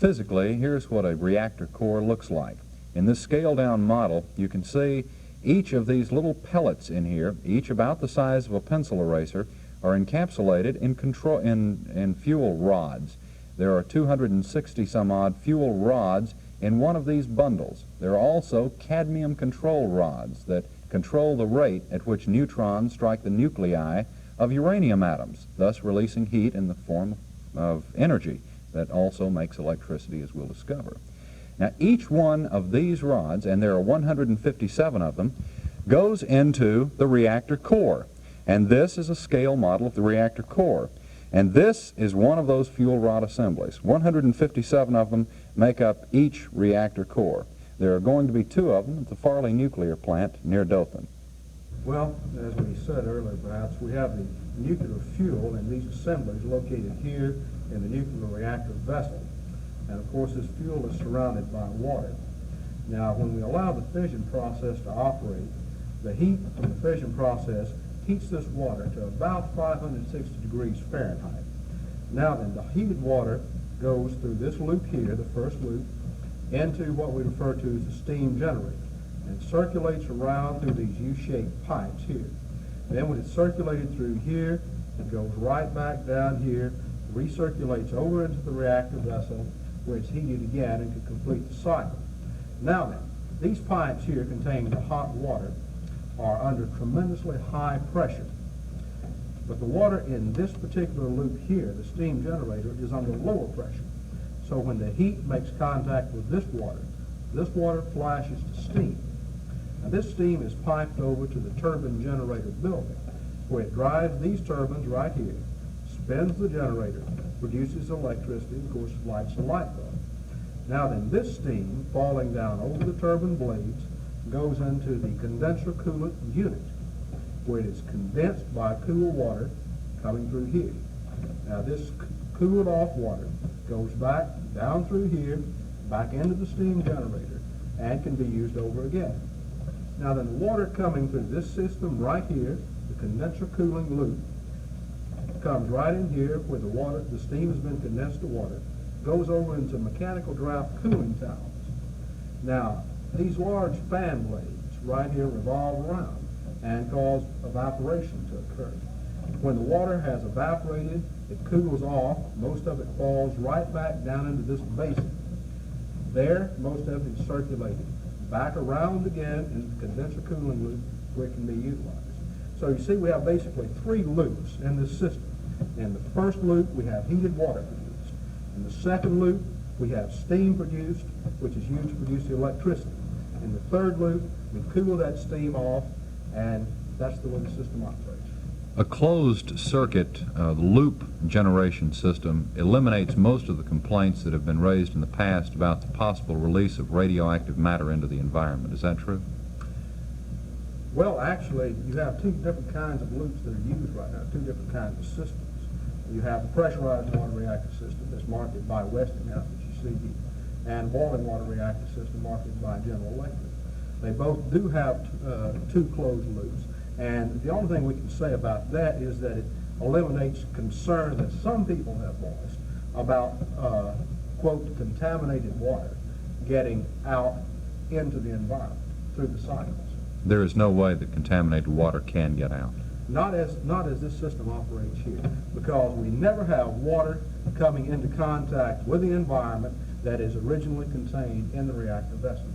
Physically, here's what a reactor core looks like. In this scaled-down model, you can see each of these little pellets in here, each about the size of a pencil eraser, are encapsulated in fuel rods. There are 260 some odd fuel rods in one of these bundles. There are also cadmium control rods that control the rate at which neutrons strike the nuclei of uranium atoms, thus releasing heat in the form of energy that also makes electricity, as we'll discover. Now, each one of these rods, and there are 157 of them, goes into the reactor core. And this is a scale model of the reactor core. And this is one of those fuel rod assemblies. 157 of them make up each reactor core. There are going to be 2 of them at the Farley nuclear plant near Dothan. Well, as we said earlier, perhaps, we have the nuclear fuel in these assemblies located here in the nuclear reactor vessel. And of course, this fuel is surrounded by water. Now, when we allow the fission process to operate, the heat from the fission process heats this water to about 560 degrees Fahrenheit. Now then, the heated water goes through this loop here, the first loop, into what we refer to as the steam generator, and circulates around through these U-shaped pipes here. Then when it's circulated through here, it goes right back down here, recirculates over into the reactor vessel, where it's heated again and can complete the cycle. Now then, these pipes here containing the hot water are under tremendously high pressure. But the water in this particular loop here, the steam generator, is under lower pressure. So when the heat makes contact with this water flashes to steam. Now this steam is piped over to the turbine generator building, where it drives these turbines right here, spins the generator, produces electricity, and of course lights the light bulb. Now then, this steam falling down over the turbine blades goes into the condenser coolant unit, where it is condensed by cool water coming through here. Now this cooled off water goes back down through here, back into the steam generator, and can be used over again. Now then, the water coming through this system right here, the condenser cooling loop, comes right in here where the steam has been condensed to water, goes over into mechanical draft cooling towers. Now, these large fan blades right here revolve around and cause evaporation to occur. When the water has evaporated, it cools off. Most of it falls right back down into this basin. There, most of it is circulated back around again in the condenser cooling loop where it can be utilized. So you see we have basically 3 loops in this system. In the first loop, we have heated water produced. In the second loop, we have steam produced, which is used to produce the electricity. In the third loop, we cool that steam off, and that's the way the system operates. A closed circuit loop generation system eliminates most of the complaints that have been raised in the past about the possible release of radioactive matter into the environment. Is that true? Well, actually, you have 2 different kinds of loops that are used right now, 2 different kinds of systems. You have the pressurized water reactor system that's marketed by Westinghouse, that you see here, and boiling water reactor system marketed by General Electric. They both do have 2 closed loops, and the only thing we can say about that is that it eliminates concern that some people have voiced about, quote, contaminated water getting out into the environment through the cycles. There is no way that contaminated water can get out. Not as this system operates here, because we never have water coming into contact with the environment that is originally contained in the reactor vessel.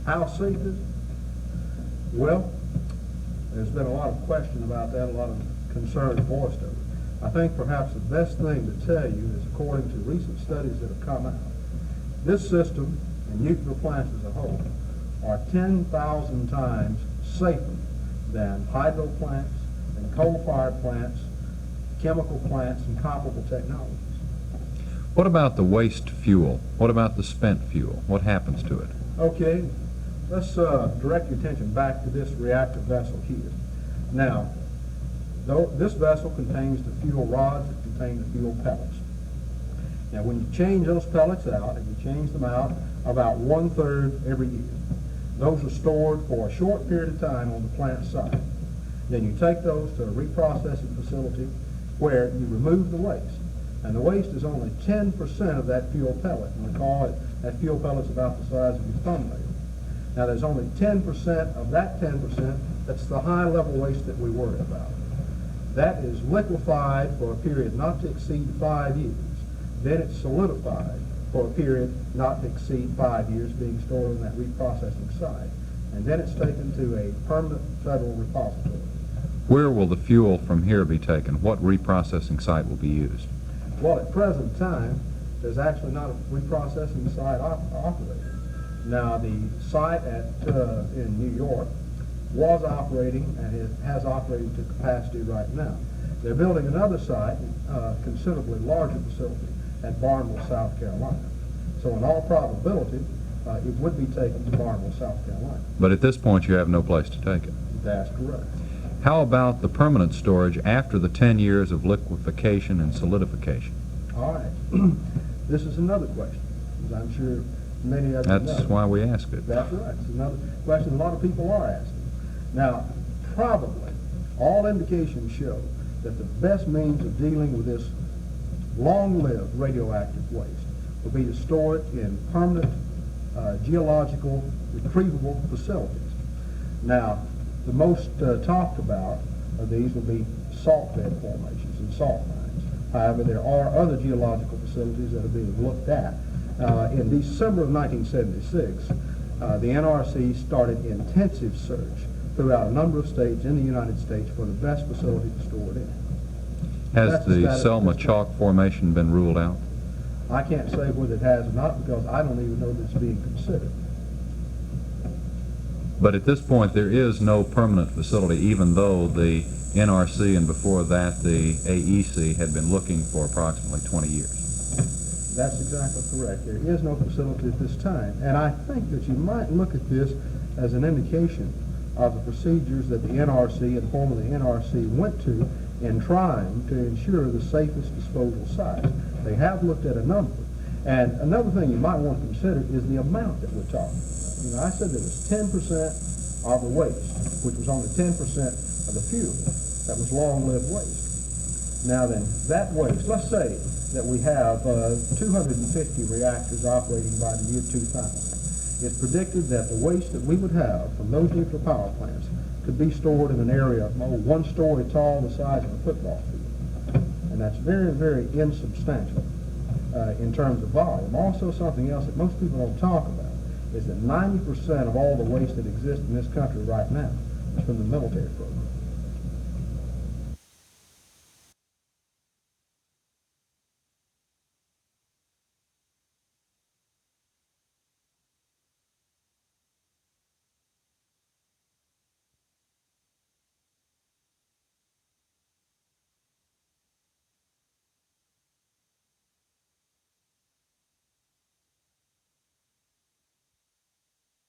How safe is it? Well, there's been a lot of question about that, a lot of concern voiced over it. I think perhaps the best thing to tell you is, according to recent studies that have come out, this system and nuclear plants as a whole are 10,000 times safer than hydro plants and coal-fired plants, chemical plants, and comparable technologies. What about the waste fuel? What about the spent fuel? What happens to it? Okay, let's direct your attention back to this reactor vessel here. Now, this vessel contains the fuel rods that contain the fuel pellets. Now, when you change those pellets out, and you change them out about 1/3 every year, those are stored for a short period of time on the plant site. Then you take those to a reprocessing facility where you remove the waste. And the waste is only 10% of that fuel pellet. And recall that fuel pellet's about the size of your thumbnail. Now, there's only 10% of that 10% that's the high-level waste that we worry about. That is liquefied for a period not to exceed 5 years. Then it's solidified for a period not to exceed 5 years, being stored on that reprocessing site. And then it's taken to a permanent federal repository. Where will the fuel from here be taken? What reprocessing site will be used? Well, at present time, there's actually not a reprocessing site operating. Now, the site in New York was operating and it has operated to capacity right now. They're building another site, a considerably larger facility, at Barnwell, South Carolina. So in all probability, it would be taken to Barnwell, South Carolina. But at this point, you have no place to take it. That's correct. How about the permanent storage after the 10 years of liquefaction and solidification? All right. This is another question, as I'm sure many of you know. That's why we ask it. That's right. It's another question a lot of people are asking. Now, probably all indications show that the best means of dealing with this long-lived radioactive waste will be to store it in permanent geological retrievable facilities. Now, the most talked about of these will be salt bed formations and salt mines. However, there are other geological facilities that are being looked at. In December of 1976, the NRC started intensive search throughout a number of states in the United States for the best facility to store it in. Has the Selma Chalk Formation been ruled out? I can't say whether it has or not because I don't even know that it's being considered. But at this point, there is no permanent facility, even though the NRC and before that the AEC had been looking for approximately 20 years. That's exactly correct. There is no facility at this time. And I think that you might look at this as an indication of the procedures that the NRC and formerly NRC went to in trying to ensure the safest disposal sites. They have looked at a number. And another thing you might want to consider is the amount that we're talking about. You know, I said there was 10% of the waste, which was only 10% of the fuel. That was long-lived waste. Now then, that waste, let's say that we have 250 reactors operating by the year 2000. It's predicted that the waste that we would have from those nuclear power plants could be stored in an area of 1 story tall, the size of a football field. And that's very, very insubstantial in terms of volume. Also, something else that most people don't talk about is that 90% of all the waste that exists in this country right now is from the military program.